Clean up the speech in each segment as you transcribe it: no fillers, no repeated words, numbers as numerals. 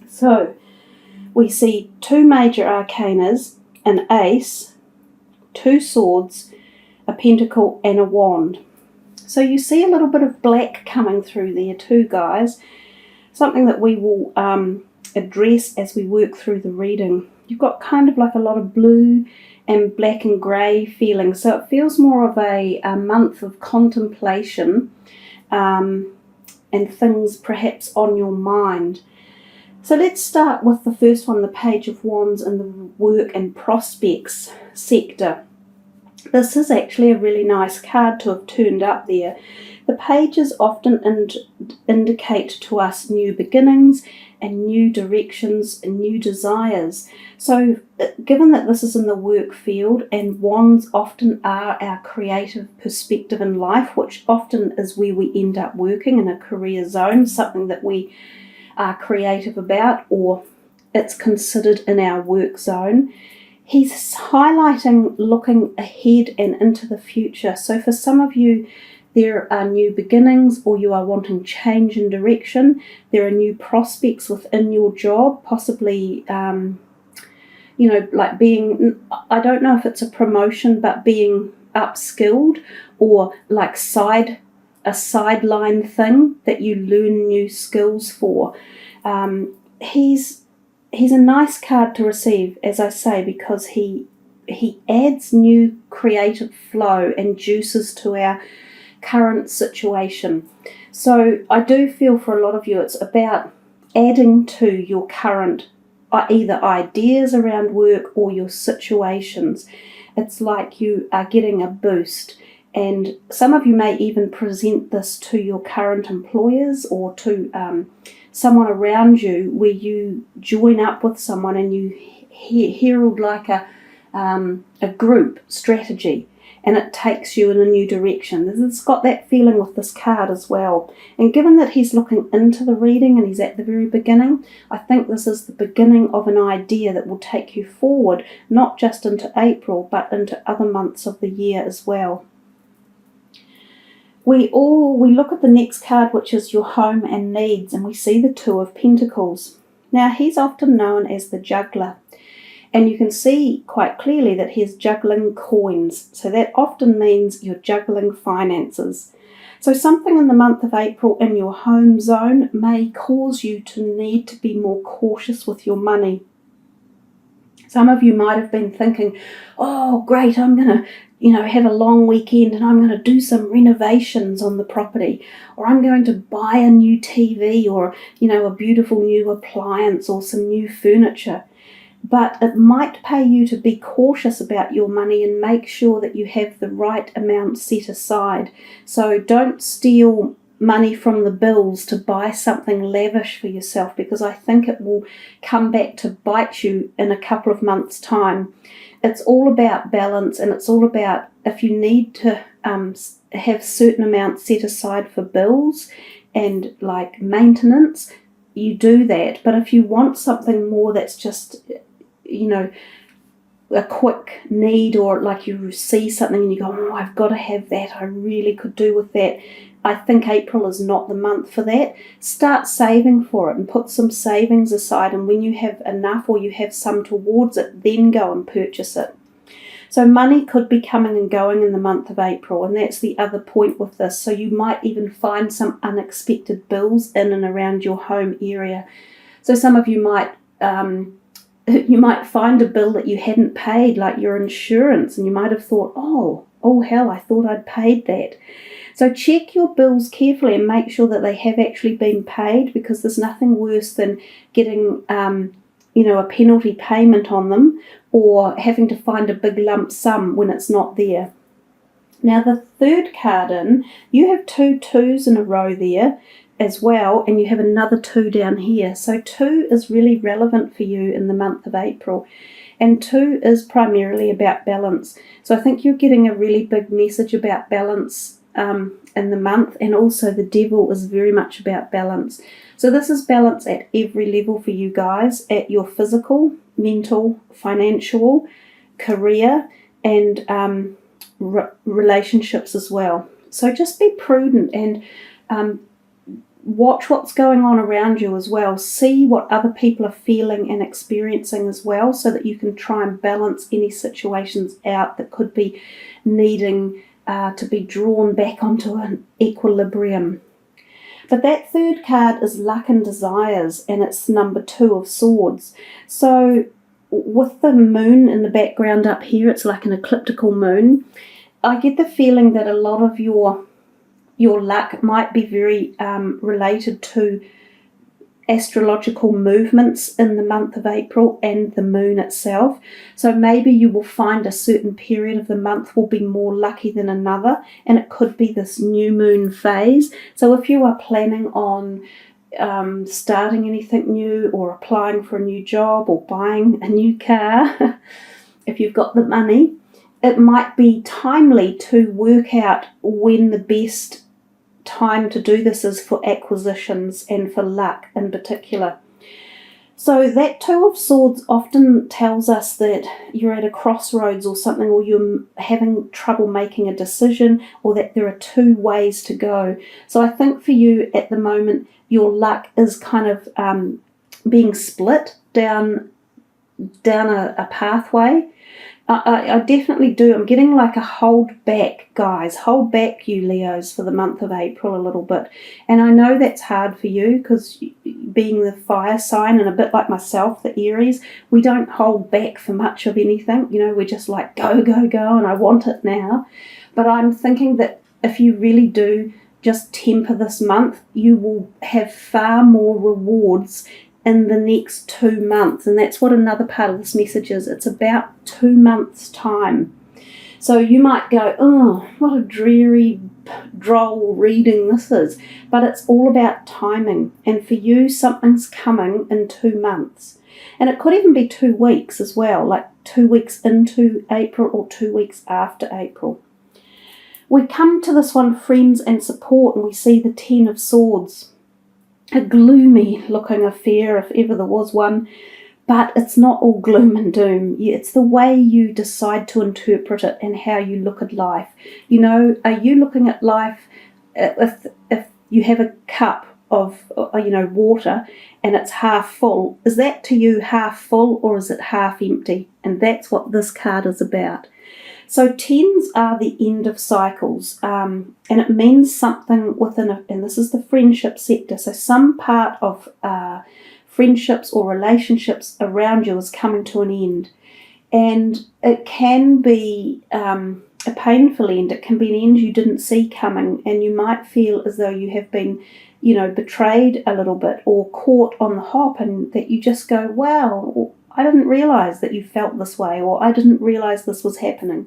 So we see 2 major arcanas, an ace, 2 swords, a pentacle and a wand. So you see a little bit of black coming through there too, guys. Something that we will address as we work through the reading. You've got kind of like a lot of blue and black and grey feeling. So it feels more of a month of contemplation and things perhaps on your mind. So let's start with the first one, the Page of Wands in the work and prospects sector. This is actually a really nice card to have turned up there. The pages often indicate to us new beginnings and new directions and new desires. So given that this is in the work field, and wands often are our creative perspective in life, which often is where we end up working in a career zone, something that we are creative about, or it's considered in our work zone. He's highlighting looking ahead and into the future. So for some of you, there are new beginnings, or you are wanting change in direction. There are new prospects within your job, possibly, like being, I don't know if it's a promotion, but being upskilled, or like a sideline thing that you learn new skills for. He's a nice card to receive, as I say, because he adds new creative flow and juices to our current situation. So I do feel for a lot of you it's about adding to your current either ideas around work or your situations. It's like you are getting a boost, and some of you may even present this to your current employers or to someone around you, where you join up with someone and you herald like a group strategy, and it takes you in a new direction. It's got that feeling with this card as well. And given that he's looking into the reading and he's at the very beginning, I think this is the beginning of an idea that will take you forward, not just into April, but into other months of the year as well. We look at the next card, which is your home and needs, and we see the Two of Pentacles. Now, he's often known as the juggler, and you can see quite clearly that he's juggling coins. So that often means you're juggling finances. So something in the month of April in your home zone may cause you to need to be more cautious with your money. Some of you might have been thinking, oh, great, I'm going to have a long weekend and I'm going to do some renovations on the property, or I'm going to buy a new TV, or, a beautiful new appliance or some new furniture. But it might pay you to be cautious about your money and make sure that you have the right amount set aside. So don't steal money from the bills to buy something lavish for yourself, because I think it will come back to bite you in a couple of months' time. It's all about balance, and it's all about, if you need to have certain amounts set aside for bills and like maintenance, you do that. But if you want something more that's just, a quick need, or like you see something and you go, oh, I've got to have that, I really could do with that, I think April is not the month for that. Start saving for it and put some savings aside, and when you have enough or you have some towards it, then go and purchase it. So money could be coming and going in the month of April, and that's the other point with this. So you might even find some unexpected bills in and around your home area. So some of you might find a bill that you hadn't paid, like your insurance, and you might have thought, oh hell, I thought I'd paid that. So check your bills carefully and make sure that they have actually been paid, because there's nothing worse than getting a penalty payment on them, or having to find a big lump sum when it's not there. Now the third card in, you have 2 twos in a row there as well, and you have another 2 down here. So 2 is really relevant for you in the month of April, and 2 is primarily about balance. So I think you're getting a really big message about balance in the month, and also the Devil is very much about balance. So this is balance at every level for you guys, at your physical, mental, financial, career, and relationships as well. So just be prudent and watch what's going on around you as well. See what other people are feeling and experiencing as well, so that you can try and balance any situations out that could be needing to be drawn back onto an equilibrium. But that third card is Luck and Desires, and it's number 2 of Swords. So with the moon in the background up here, it's like an ecliptical moon. I get the feeling that a lot of your luck might be very related to astrological movements in the month of April and the moon itself. So maybe you will find a certain period of the month will be more lucky than another, and it could be this new moon phase. So if you are planning on starting anything new, or applying for a new job, or buying a new car, if you've got the money, it might be timely to work out when the best time to do this is for acquisitions and for luck in particular. So that 2 of Swords often tells us that you're at a crossroads or something, or you're having trouble making a decision, or that there are 2 ways to go. So I think for you at the moment, your luck is kind of being split down a pathway. I definitely do. I'm getting like a hold back, guys. Hold back, you Leos, for the month of April a little bit. And I know that's hard for you, because being the fire sign, and a bit like myself, the Aries, we don't hold back for much of anything. You know, we're just like, go, go, go, and I want it now. But I'm thinking that if you really do just temper this month, you will have far more rewards in the next 2 months. And that's what another part of this message is. It's about 2 months' time. So you might go, oh, what a dreary, droll reading this is. But it's all about timing. And for you, something's coming in 2 months. And it could even be 2 weeks as well, like 2 weeks into April or 2 weeks after April. We come to this one, Friends and Support, and we see the 10 of Swords. A gloomy looking affair, if ever there was one, but it's not all gloom and doom. It's the way you decide to interpret it and how you look at life. You know, are you looking at life, if you have a cup of water and it's half full, is that to you half full, or is it half empty? And that's what this card is about. So 10s are the end of cycles, and it means something within and this is the friendship sector. So some part of friendships or relationships around you is coming to an end. And it can be a painful end. It can be an end you didn't see coming, and you might feel as though you have been, betrayed a little bit, or caught on the hop, and that you just go, wow, I didn't realise that you felt this way, or I didn't realise this was happening.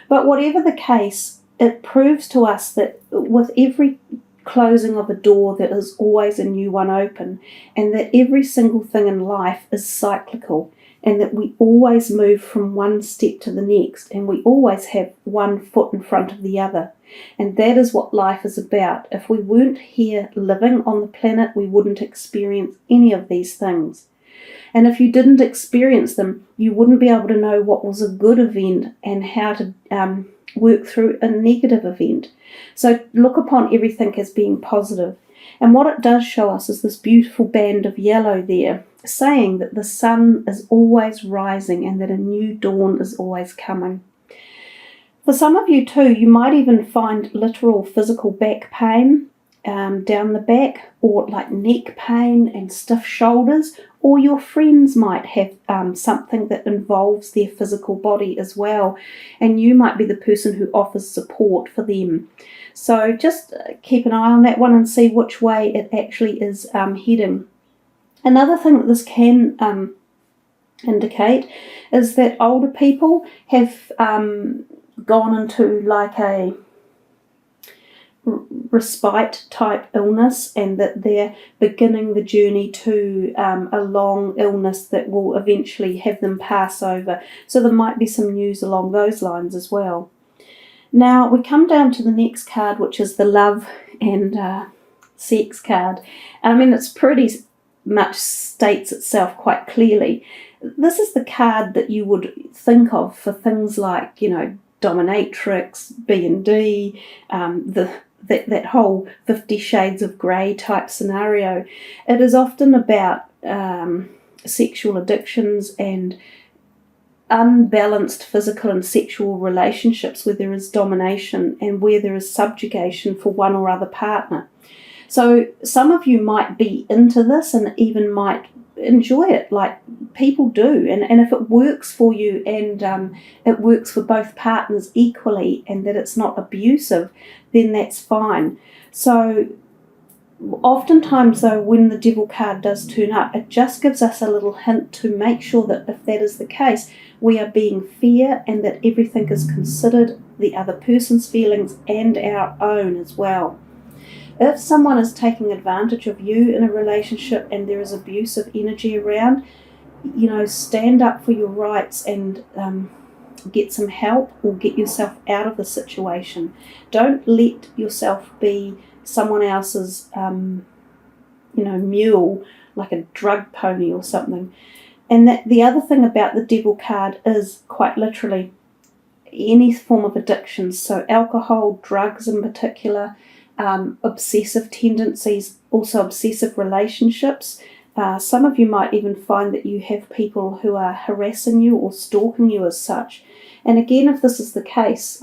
But whatever the case, it proves to us that with every closing of a door, there is always a new one open, and that every single thing in life is cyclical, and that we always move from one step to the next, and we always have one foot in front of the other. And that is what life is about. If we weren't here living on the planet, we wouldn't experience any of these things. And if you didn't experience them, you wouldn't be able to know what was a good event and how to work through a negative event. So look upon everything as being positive. And what it does show us is this beautiful band of yellow there, saying that the sun is always rising and that a new dawn is always coming. For some of you too, you might even find literal physical back pain down the back, or like neck pain and stiff shoulders, or your friends might have something that involves their physical body as well, and you might be the person who offers support for them. So just keep an eye on that one and see which way it actually is heading. Another thing that this can indicate is that older people have gone into like a respite type illness, and that they're beginning the journey to a long illness that will eventually have them pass over. So there might be some news along those lines as well. Now we come down to the next card, which is the love and sex card. And I mean, it's pretty much states itself quite clearly. This is the card that you would think of for things like, dominatrix, B&D, that whole 50 Shades of Grey type scenario. It is often about sexual addictions and unbalanced physical and sexual relationships where there is domination and where there is subjugation for one or other partner. So some of you might be into this and even might enjoy it, like people do, and if it works for you and it works for both partners equally and that it's not abusive, then that's fine. So oftentimes though, when the Devil card does turn up, it just gives us a little hint to make sure that if that is the case, we are being fair and that everything is considered, the other person's feelings and our own as well. If someone is taking advantage of you in a relationship and there is abusive energy around, stand up for your rights and get some help or get yourself out of the situation. Don't let yourself be someone else's, mule, like a drug pony or something. And that the other thing about the Devil card is quite literally any form of addictions. So alcohol, drugs in particular, obsessive tendencies, also obsessive relationships. Some of you might even find that you have people who are harassing you or stalking you as such. And again, if this is the case,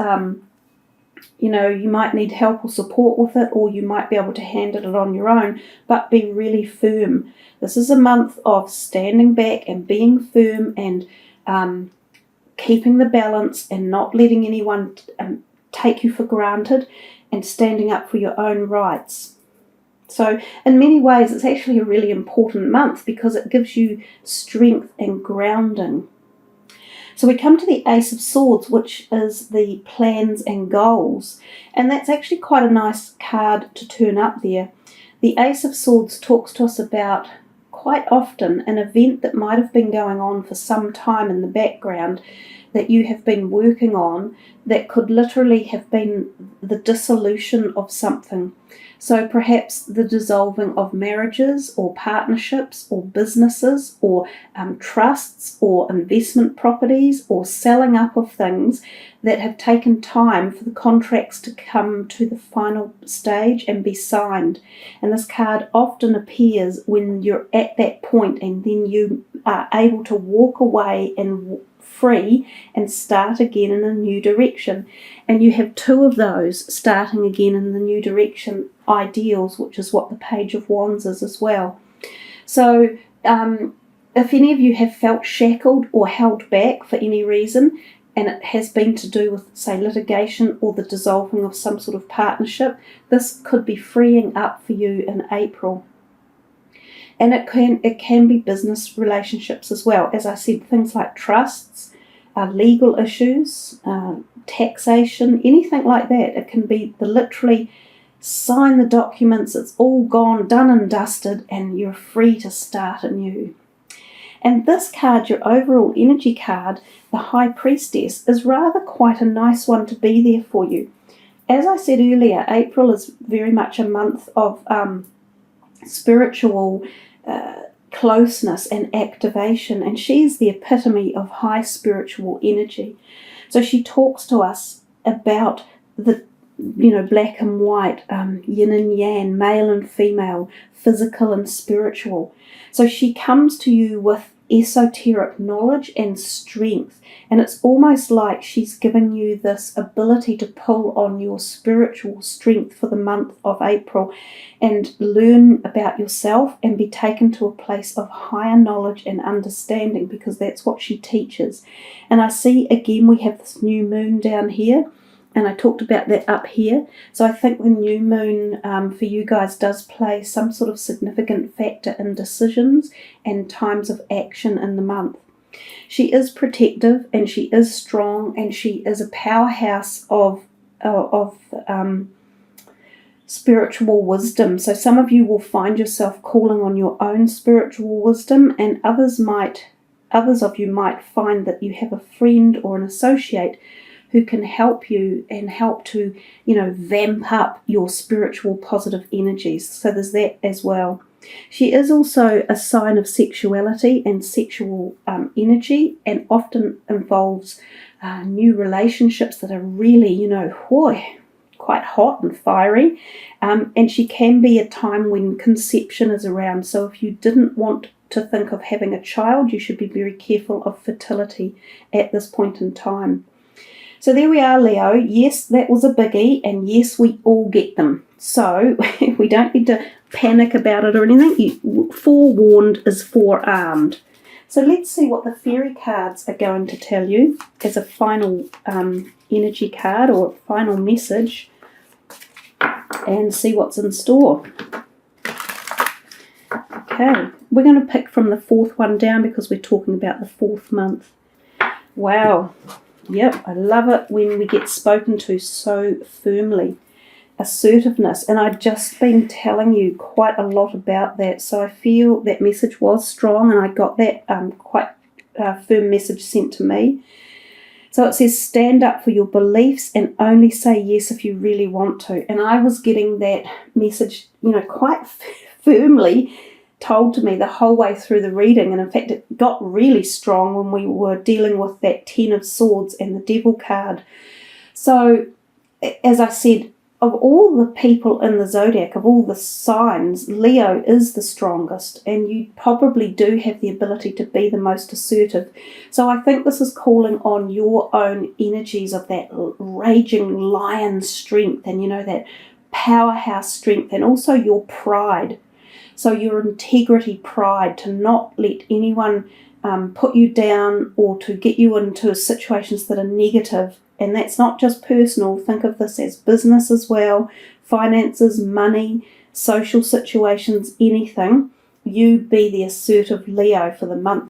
you might need help or support with it, or you might be able to handle it on your own, but be really firm. This is a month of standing back and being firm and keeping the balance and not letting anyone take you for granted and standing up for your own rights. So in many ways, it's actually a really important month because it gives you strength and grounding. So we come to the Ace of Swords, which is the plans and goals. And that's actually quite a nice card to turn up there. The Ace of Swords talks to us about, quite often, an event that might have been going on for some time in the background that you have been working on that could literally have been the dissolution of something. So perhaps the dissolving of marriages or partnerships or businesses or trusts or investment properties or selling up of things that have taken time for the contracts to come to the final stage and be signed. And this card often appears when you're at that point and then you are able to walk away and free and start again in a new direction. And you have two of those starting again in the new direction ideals, which is what the Page of Wands is as well. So if any of you have felt shackled or held back for any reason, and it has been to do with, say, litigation or the dissolving of some sort of partnership, this could be freeing up for you in April. And it can be business relationships as well. As I said, things like trusts, legal issues, taxation, anything like that. It can be literally sign the documents, it's all gone, done and dusted, and you're free to start anew. And this card, your overall energy card, the High Priestess, is rather quite a nice one to be there for you. As I said earlier, April is very much a month of spiritual closeness and activation, and she's the epitome of high spiritual energy. So she talks to us about the black and white, yin and yang, male and female, physical and spiritual. So she comes to you with esoteric knowledge and strength, and it's almost like she's giving you this ability to pull on your spiritual strength for the month of April and learn about yourself and be taken to a place of higher knowledge and understanding, because that's what she teaches. And I see again we have this new moon down here, and I talked about that up here. So I think the new moon for you guys does play some sort of significant factor in decisions and times of action in the month. She is protective and she is strong and she is a powerhouse of spiritual wisdom. So some of you will find yourself calling on your own spiritual wisdom, and others of you might find that you have a friend or an associate who can help you and help to, vamp up your spiritual positive energies. So there's that as well. She is also a sign of sexuality and sexual energy, and often involves new relationships that are really, quite quite hot and fiery, and she can be a time when conception is around. So if you didn't want to think of having a child, you should be very careful of fertility at this point in time. So there we are, Leo. Yes, that was a biggie, and yes, we all get them. So we don't need to panic about it or anything. Forewarned is forearmed. So let's see what the fairy cards are going to tell you as a final energy card or final message, and see what's in store. Okay, we're going to pick from the 4th one down because we're talking about the 4th month. Wow. Yep, I love it when we get spoken to so firmly. Assertiveness, and I've just been telling you quite a lot about that, so I feel that message was strong, and I got that quite firm message sent to me. So it says, stand up for your beliefs and only say yes if you really want to. And I was getting that message, quite firmly told to me the whole way through the reading, and in fact it got really strong when we were dealing with that 10 of Swords and the Devil card. So as I said, of all the people in the zodiac, of all the signs, Leo is the strongest, and you probably do have the ability to be the most assertive. So I think this is calling on your own energies of that raging lion strength, and that powerhouse strength, and also your pride. So your integrity, pride, to not let anyone put you down or to get you into situations that are negative. And that's not just personal. Think of this as business as well, finances, money, social situations, anything. You be the assertive Leo for the month.